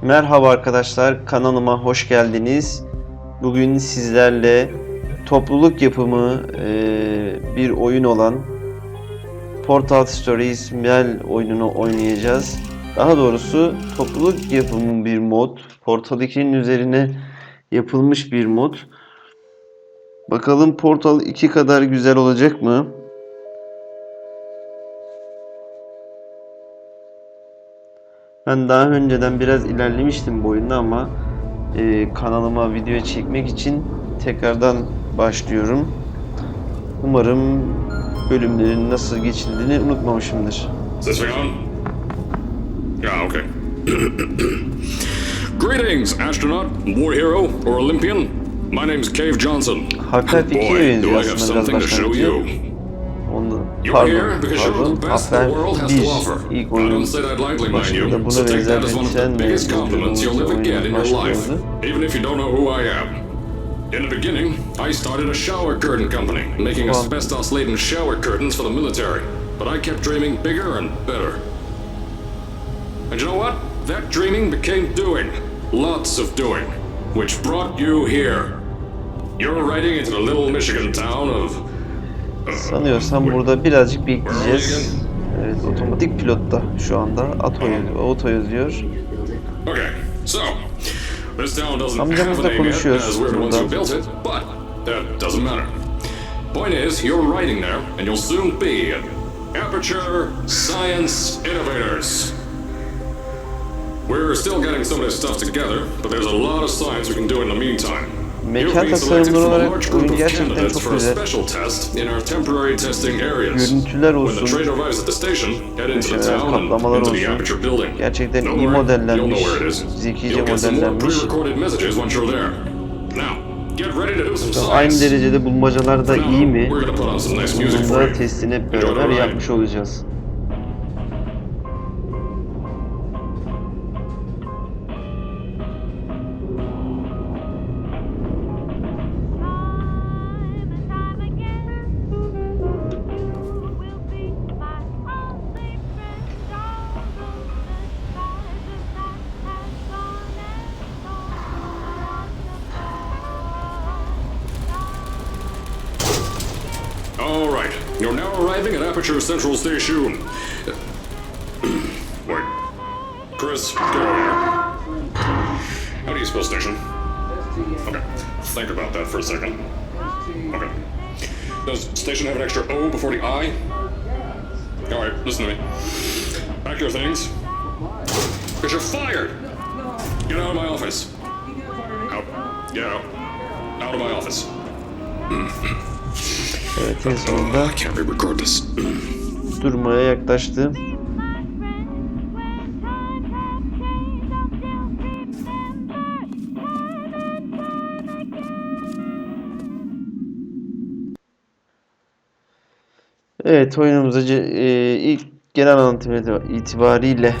Merhaba arkadaşlar, kanalıma hoş geldiniz. Bugün sizlerle topluluk yapımı bir oyun olan Portal Stories Mel oyununu oynayacağız. Daha doğrusu topluluk yapımı bir mod. Portal 2'nin üzerine yapılmış bir mod. Bakalım Portal 2 kadar güzel olacak mı? Ben daha önceden biraz ilerlemiştim bu oyunda ama kanalıma video çekmek için tekrardan başlıyorum. Umarım bölümlerin nasıl geçildiğini unutmamışımdır. Yeah, okay. Greetings, astronaut, war hero, or Olympian. My name's Cave Johnson. Half-Life 2'ye Boy, benziyor do I have aslında biraz something to show başlangıcı. you. Pardon. Half-Life 1 ilk oyunun başında buna benzer bir trenle oyunun başlıyordu. Even if you don't know who I am. In the beginning, I started a shower curtain company, making asbestos-laden shower curtains for the military. But I kept dreaming bigger and better. And you know what? That dreaming became doing. Lots of doing. Which brought you here. You're riding into the little Michigan town of... Sanıyorsam burada birazcık bekleyeceğiz. Evet, otomatik pilotta şu anda. Auto yazıyor. Okay, so... This town doesn't Amcamız have a da name yet, konuşuyor as we're the ones who buradan. built it, but that doesn't matter. Point is, you're riding there, and you'll soon be at Aperture Science Innovators. We're still getting some of this stuff together, but there's a lot of science we can do in the meantime. Mekan You've been selected tasarımları from a olarak large group oyun of gerçekten candidates çok for a güzel. special test in our temporary testing areas. Görüntüler When the olsun, train arrives at the station, head into the köşeler, town and kaplamalar into the olsun. Aperture building. Gerçekten Don't iyi worry, modellenmiş, you'll know where it is. zekice You'll get some more modellenmiş. pre-recorded messages once you're there. Now, get ready to do some science. Aynı derecede bulmacalar da iyi mi? We're gonna put on some nice music for Bunun da you. testini hep Enjoy the beraber ride. yapmış olacağız. All right, you're now arriving at Aperture Central Station. Wait, Chris, get over here. How do you spell station? Okay, think about that for a second. Okay. Does station have an extra O before the I? All right, listen to me. Pack your things. Because you're fired. Get out of my office. Out. Get out. Out of my office. Evet, en sonunda I can't re-record this. durmaya yaklaştı. Evet, oyunumuza ilk genel anlatım itibariyle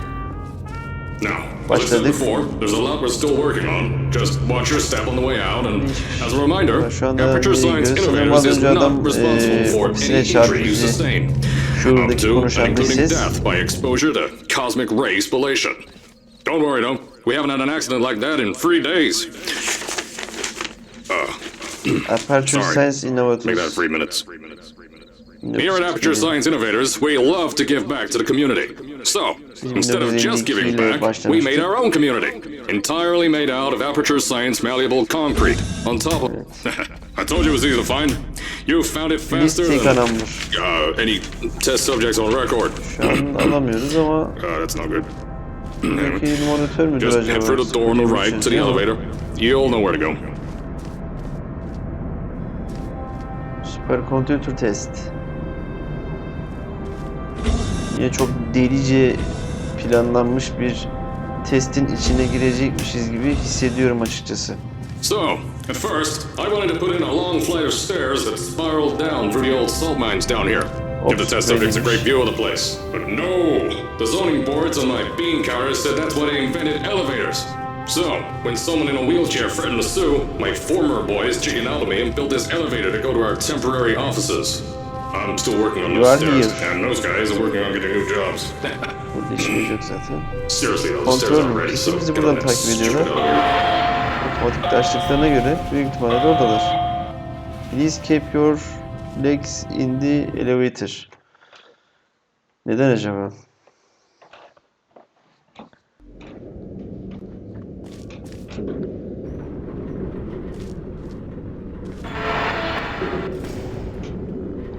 Now, as I said başladık. before, there's a lot we're still working on. Just watch your step on the way out, and as a reminder, Şu anda Aperture Science sanırım Innovators az is önce adam not responsible for ofisine any çağırdı injury you bizi. sustain, up Şuradaki to and konuşan bir including ses. death by exposure to cosmic ray spallation. Don't worry, though. We haven't had an accident like that in 3 days. Aperture Sorry. Science Make that Innovators. 3 minutes. Here at Aperture Science Innovators, we love to give back to the community. So, instead of just giving back, we made our own community. Entirely made out of Aperture Science malleable concrete. On top of... I told you it was easy to find. You found it faster Tek than anamdır. any test subjects on record. Şu an alamıyoruz ama That's not good. belki monitör müdür Just acaba? head through the door on the right to the elevator. You'll know where to go. Süperkompütür test. Yine çok delice planlanmış bir testin içine girecekmişiz gibi hissediyorum açıkçası. So, at first, I wanted to put in a long flight of stairs that spiraled down through the old salt mines down here. Give the test subjects a great view of the place. But no! The zoning boards on my bean counters said that's why they invented elevators. So, when someone in a wheelchair threatened to sue, my former boys chickened out of me and built this elevator to go to our temporary offices. I'm still working on You those are stairs, here. and those guys are working on getting new jobs. Burada işimiz yok zaten. Seriously though, the stairs Kontrol aren't ready, so bizi get buradan on that takip stupid ediyorlar. elevator. Otomatik açtıklarına göre büyük ihtimalle de oradalar. Please keep your legs in the elevator. Neden acaba?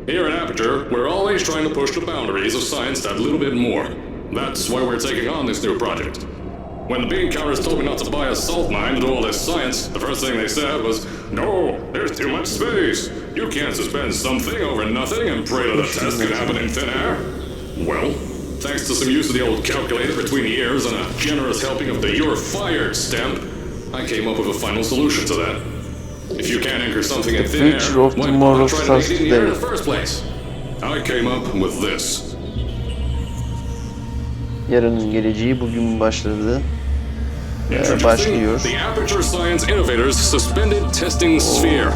Here at Aperture, we're always trying to push the boundaries of science that little bit more. That's why we're taking on this new project. When the bean counters told me not to buy a salt mine to do all this science, the first thing they said was, "No, there's too much space. You can't suspend something over nothing and pray that the test can happen in thin air." Well, thanks to some use of the old calculator between the ears and a generous helping of the "you're fired" stamp, I came up with a final solution to that. If you can't anchor something in thin air, future of why tomorrow not try to make it in the air in the starts first place? I came up with this. Yarının geleceği bugün başladı. Başlıyor. The Aperture Science Innovators Suspended Testing Sphere.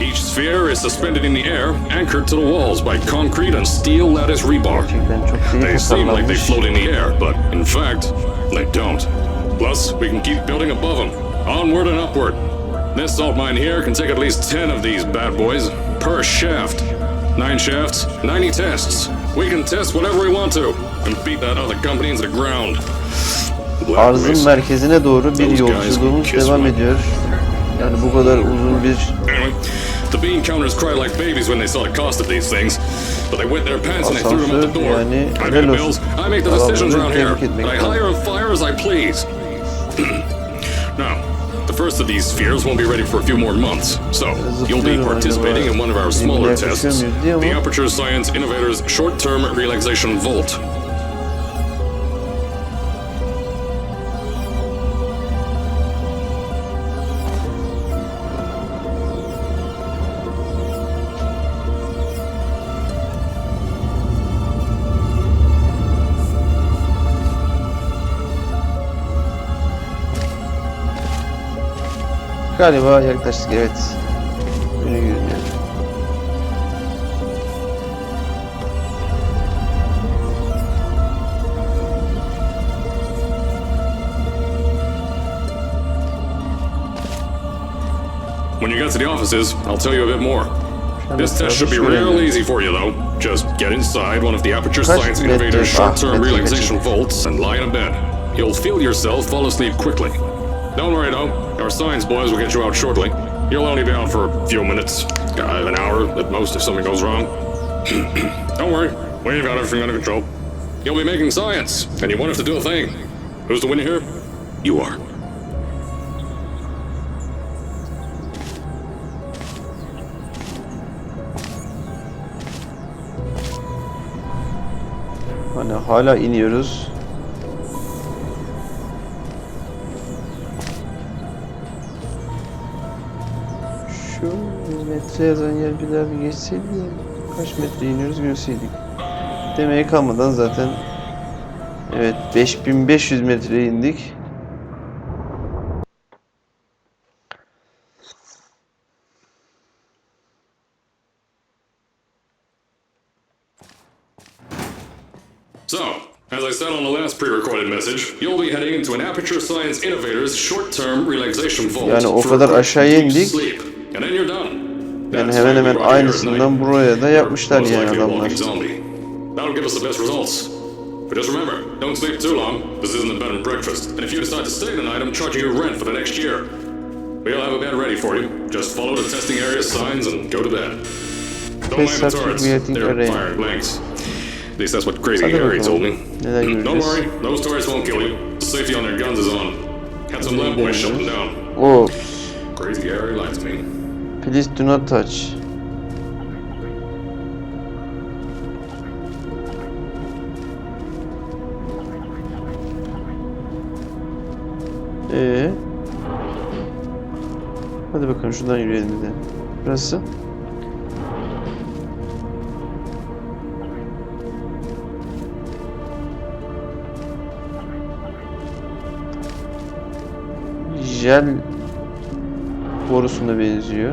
Each sphere is suspended in the air, anchored to the walls by concrete and steel lattice rebar. Gerçekten çok iyi They seem like they tasarlanmış. float in the air, but in fact, they don't. Plus, we can keep building above them, onward and upward. This salt mine here can take at least 10 of these bad boys per shaft. 9 shafts, 90 tests. We can test whatever we want to and beat that other company into the ground. Arzın merkezine doğru bir yolculuğumuz devam ediyor. Yani bu kadar uzun bir Anyway, the bean counters cried like babies when they saw the cost of these things, but they wet their pants and they threw them out the door. Yani I pay the helal bills, olsun. I make the decisions around here, Tebrik etmek and I lazım. hire and fire as I please. Now, the first of these spheres won't be ready for a few more months, so you'll be participating in one of our smaller tests, the Aperture Science Innovators Short-Term Relaxation Volt. galiba yaklaştık, evet. Öyle görünüyor. When you get to the offices, I'll tell you a bit more. This test should be real easy for you, though. Just get inside one of the Aperture Science Innovators short-term relaxation vaults and lie in a bed. You'll feel yourself fall asleep quickly. Don't worry, though. Our science boys will get you out shortly. You'll only be out for a few minutes, an hour at most if something goes wrong. Don't worry, we've got everything under control. You'll be making science, and you won't have to do a thing. Who's the winner here? You are. Hani hala iniyoruz. Şu metre yazan yer bir daha bir geçseydi de kaç metre iniyoruz görseydik. Demeye kalmadan zaten evet 5500 metre indik. So, as I said on the last pre-recorded message, you'll be heading into an Aperture Science Innovators short-term relaxation vault. Yani o kadar aşağıya indik. And then you're done. Yani hemen hemen aynısından buraya da yapmışlar yani adamlar. That'll give us the best results. But just remember, don't sleep too long. This isn't a bed and breakfast. And if you decide to stay tonight, I'm charging you rent for the next year. We'll have a bed ready for you. Just follow the testing area signs and go to bed. Don't mind the turrets. They're firing blanks. At least that's what Crazy Harry told me. Don't worry, those turrets won't kill you. The safety on their guns is on. Had some lab boys shut them down. Oh. Crazy Harry lied to me. Please do not touch. Hadi bakalım şuradan yürüyelim bir de. Burası. Jel borusuna benziyor.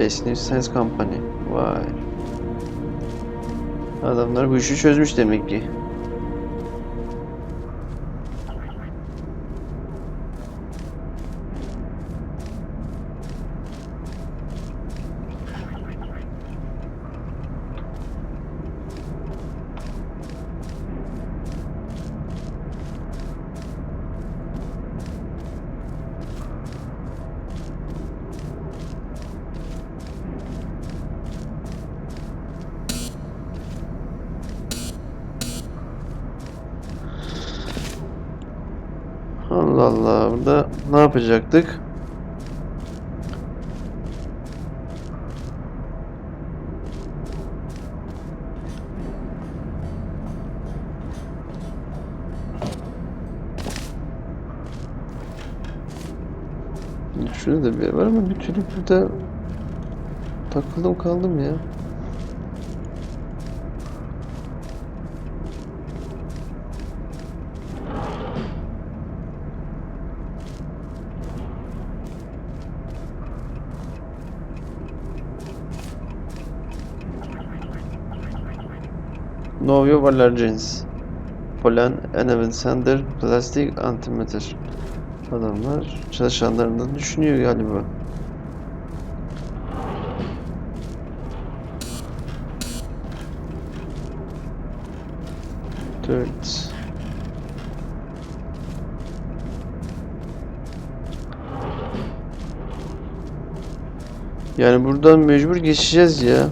Best New Science Company. Vay. Adamlar bu işi çözmüş demek ki. Allah Allah, burada ne yapacaktık? Şurada da bir yer var ama bir türlü burada takıldım kaldım ya. Novio Valergens. Polen Enevin Sender Plastik Antimatter. Adamlar çalışanlarından düşünüyor galiba. Evet. Yani buradan mecbur geçeceğiz ya.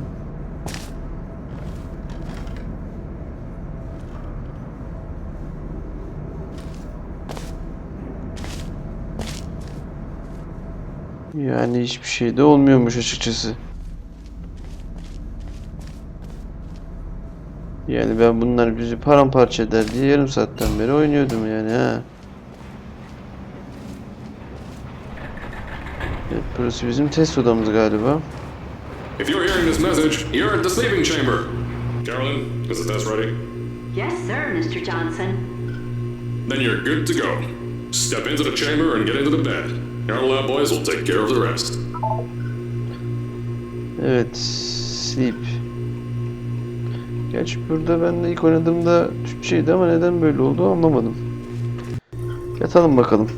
Yani hiçbir şey de olmuyormuş açıkçası. Yani ben bunlar bizi paramparça eder diye yarım saatten beri oynuyordum yani ha. Evet, burası bizim test odamız galiba. If you're hearing this message, you're at the sleeping chamber. Carolyn, is the test ready? Yes, sir, Mr. Johnson. Then you're good to go. Step into the chamber and get into the bed. Our lab boys will take care of the rest. Evet, sleep. Gerçi burada ben de ilk oynadığımda Türkçeydi ama neden böyle oldu anlamadım. Yatalım bakalım.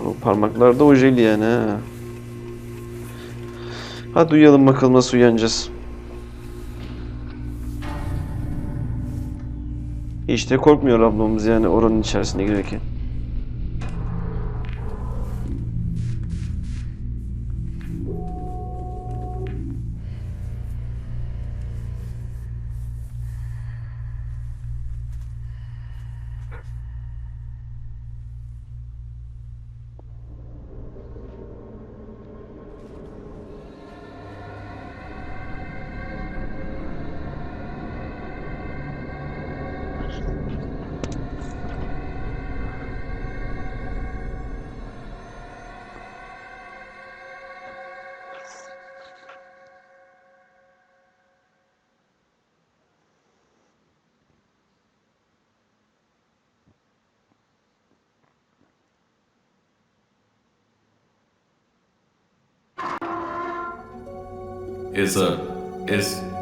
O parmaklarda ojeli yani ha. Hadi uyuyalım bakalım nasıl uyanacağız. Hiç de korkmuyor ablamız yani oranın içerisine girerken.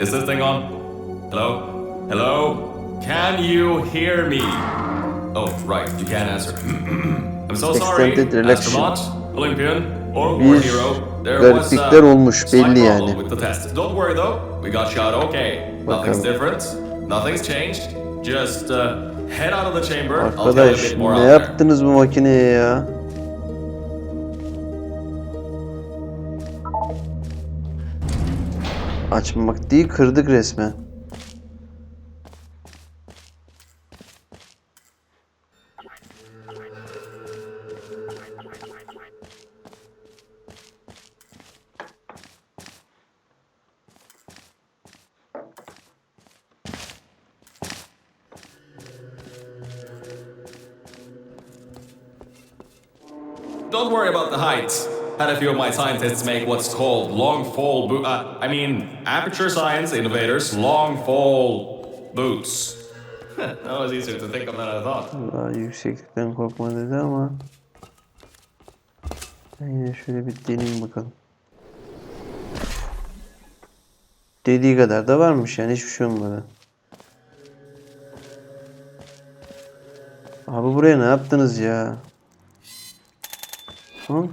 Is this thing on? Hello? Hello? Can you hear me? Oh, right, you can't answer. I'm so sorry. Extended election. Astronaut, Olympian, or war hero. There was gariplikler olmuş slight belli problem yani. with the test. Don't worry though, we got shot okay. Nothing's different. Nothing's changed. Just head out of the chamber. I'll tell you a Arkadaş bit more ne out there. yaptınız bu makineye ya? Açmamak değil, kırdık resmen. Don't worry about the height. Had a few of my scientists make what's called long fall aperture science innovators long fall boots. That was easier to think of than I thought. Daha yükseklikten korkma dedi ama. Ben yine şöyle bir deneyim bakalım. Dediği kadar da varmış yani, hiçbir şey olmadı. Abi buraya ne yaptınız ya? Hı?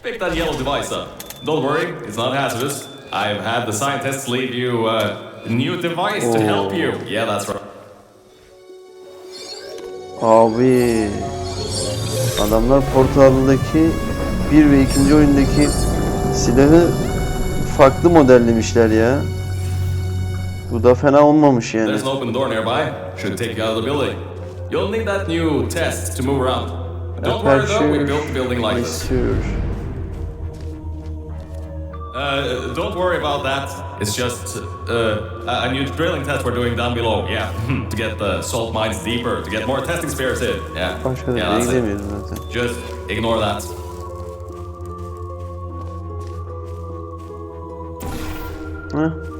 Pick that yellow device up. Don't worry, it's not hazardous. I've had the scientists leave you a new device to help you. Yeah, that's right. Abi adamlar Portal'daki 1 ve 2. oyundaki silahı farklı modellemişler ya. Bu da fena olmamış yani. There's an open door nearby. Should take you out of the building. You'll need that new test to move around. Don't worry though, we built the building like this. Don't worry about that. It's just a new drilling test we're doing down below. Yeah, to get the salt mines deeper, to get more testing spares in. Yeah, Başka da yeah, that's it. gidemiyoruz zaten. Just ignore that. Heh.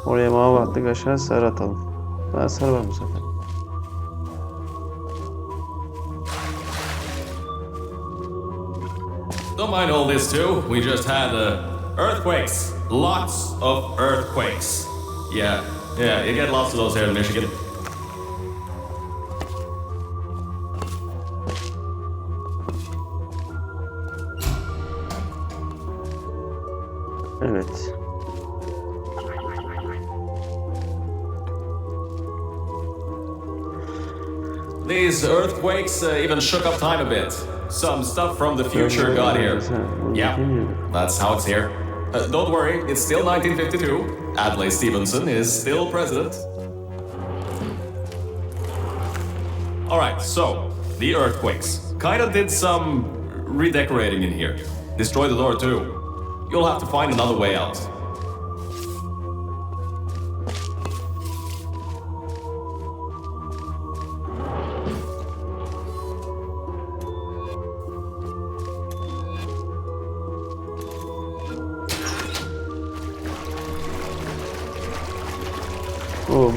Oraya mavi attık, aşağı sarı atalım. Daha sarı var bu sefer. Don't mind all this too. We just had earthquakes. Lots of earthquakes. Yeah, you get lots of those here in Michigan. Evet. These earthquakes even shook up time a bit. Some stuff from the future got here. Yeah, that's how it's here. Don't worry, it's still 1952. Adlai Stevenson is still president. Alright, so, the earthquakes. Kinda did some redecorating in here. Destroyed the door too. You'll have to find another way out.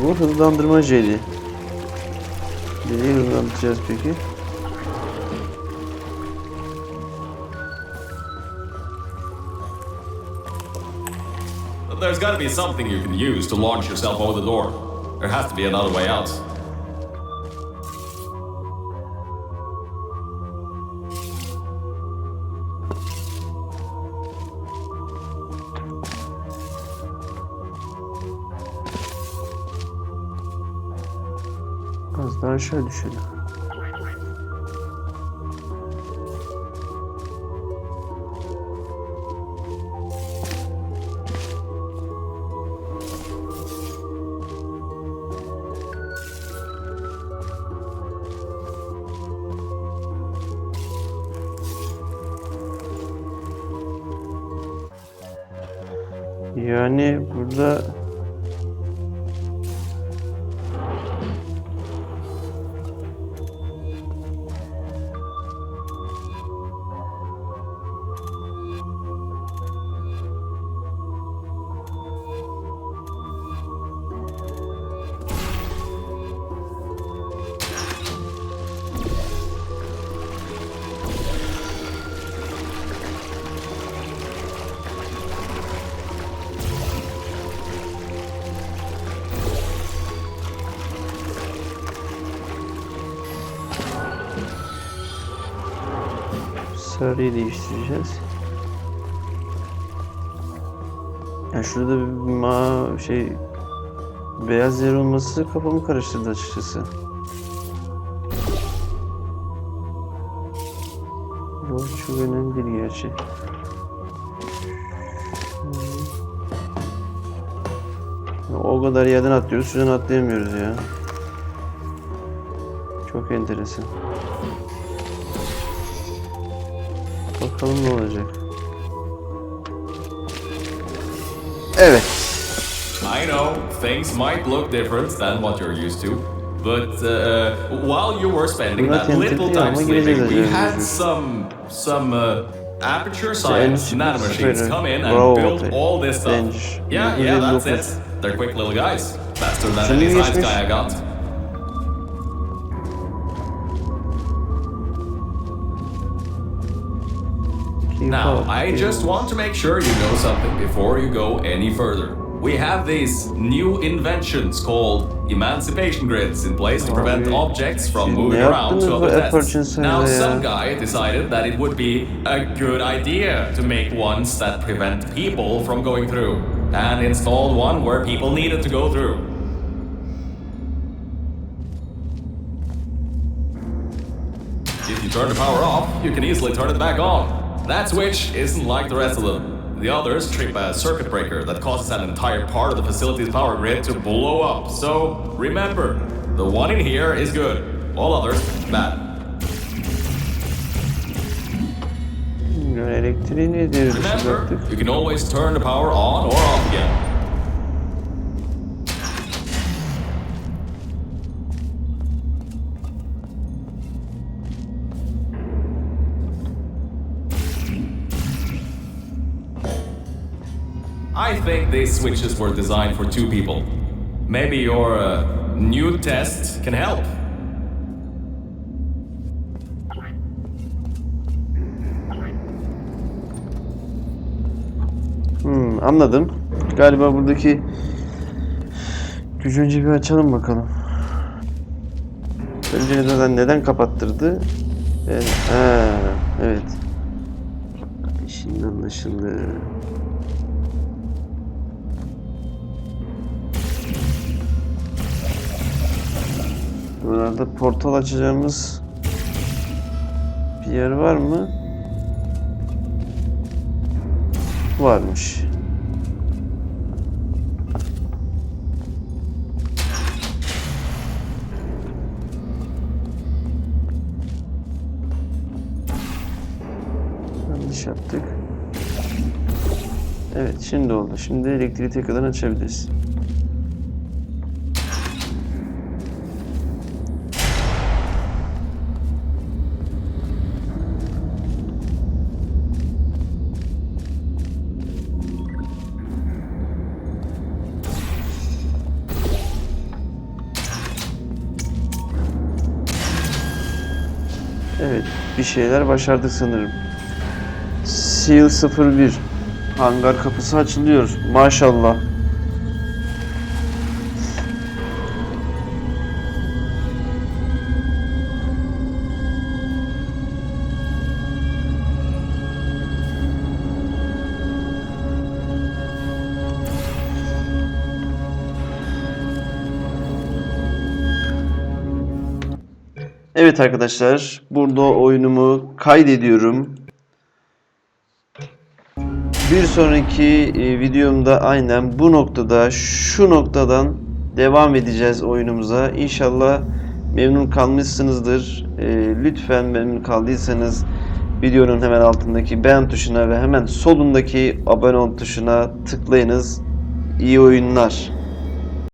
Bu hızlandırma jeli. Neyi hızlandıracağız peki? There's gotta be something you can use to launch yourself over the door. There has to be another way out. Az daha aşağı düşelim. Yani burada sarıyı değiştireceğiz. Yani şurada bir beyaz yer olması kafamı karıştırdı açıkçası. Bu çok önemli değil gerçi. O kadar yerden atlıyoruz, şuradan atlayamıyoruz ya. Çok enteresan. Bakalım ne olacak. Evet. I know, things might look different than what you're used to. But while you were spending that little time sleeping, we had some aperture science nanomachines come in and build all this stuff. Yeah, that's it. They're quick little guys. Faster than any science guy I got. Now, I just want to make sure you know something before you go any further. We have these new inventions called emancipation grids in place to prevent objects from moving around to other tests. Now, some guy decided that it would be a good idea to make ones that prevent people from going through, and installed one where people needed to go through. If you turn the power off, you can easily turn it back on. That switch isn't like the rest of them. The others trip a circuit breaker that causes an entire part of the facility's power grid to blow up. So remember, the one in here is good, all others bad. Remember, you can always turn the power on or off again. I think these switches were designed for two people. Maybe your new test can help. Anladım. Galiba buradaki gücü önce bir açalım bakalım. Önce neden kapattırdı? Evet. Şimdi anlaşıldı. Buralarda portal açacağımız bir yer var mı? Varmış. Yanlış yaptık. Evet, şimdi oldu. Şimdi elektriği tekrardan açabiliriz. Evet, bir şeyler başardık sanırım. Seal 01. Hangar kapısı açılıyor. Maşallah. Evet arkadaşlar, burada oyunumu kaydediyorum. Bir sonraki videomda aynen bu noktada, şu noktadan devam edeceğiz oyunumuza. İnşallah memnun kalmışsınızdır. Lütfen memnun kaldıysanız videonun hemen altındaki beğen tuşuna ve hemen solundaki abone ol tuşuna tıklayınız. İyi oyunlar.